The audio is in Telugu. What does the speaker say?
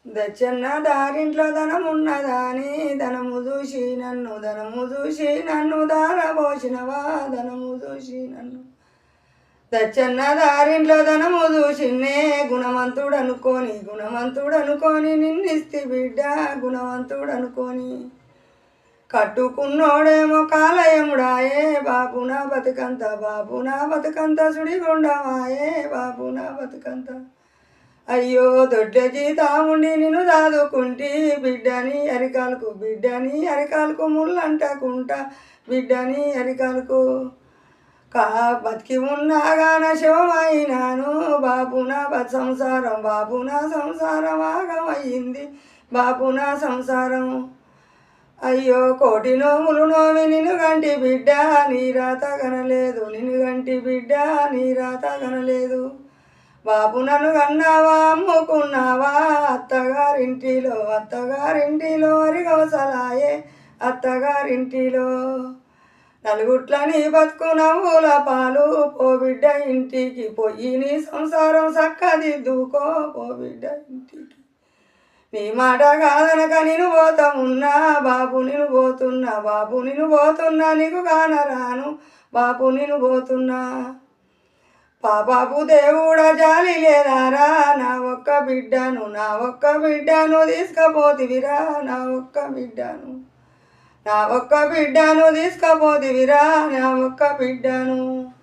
దచ్చన్న దారింట్లో ధనమున్నదాని ధనము చూసి నన్ను దారబోసినవా ధనము చూసి నన్ను దచ్చన్న దారింట్లో ధనము చూసిన్నే గుణవంతుడనుకొని నిన్నిస్తి బిడ్డ గుణవంతుడనుకొని కట్టుకున్నోడేమో కాలయముడాయే బాపు నా బతుకంత సుడిగుండమాయే బాపు నా బతుకంత అయ్యో దొడ్డ జీతాముండి నిన్ను దాదుకుంటి బిడ్డని అరికాలకు ముళ్ళంటకుంటా బిడ్డని అరికాలకు బతికి ఉన్నాగాన శివమైనాను బాపు నా సంసారం ఆగమయ్యింది బాపు నా సంసారం అయ్యో కోటి నోములు నోమి నిన్ను గంటి బిడ్డ నీ రాత కనలేదు బాపు నన్ను కన్నావా అమ్ముకున్నావా అత్తగారింటిలో అరిగవసలాయే అత్తగారింటిలో నలుగుట్ల నీ బతుకు నవ్వుల పాలు పో బిడ్డ ఇంటికి పోయి నీ సంసారం చక్కదిద్దుకో పో బిడ్డ ఇంటికి నీ మాట కాదనక నేను పోతామున్నా బాపు నేను పోతున్నా నీకు కానరాను బాపు నేను పోతున్నా పాపాపు దేవుడా జాలి లేదారా నా ఒక్క బిడ్డను తీసుకపోతివిరా నా ఒక్క బిడ్డను తీసుకపోతివిరా నా ఒక్క బిడ్డను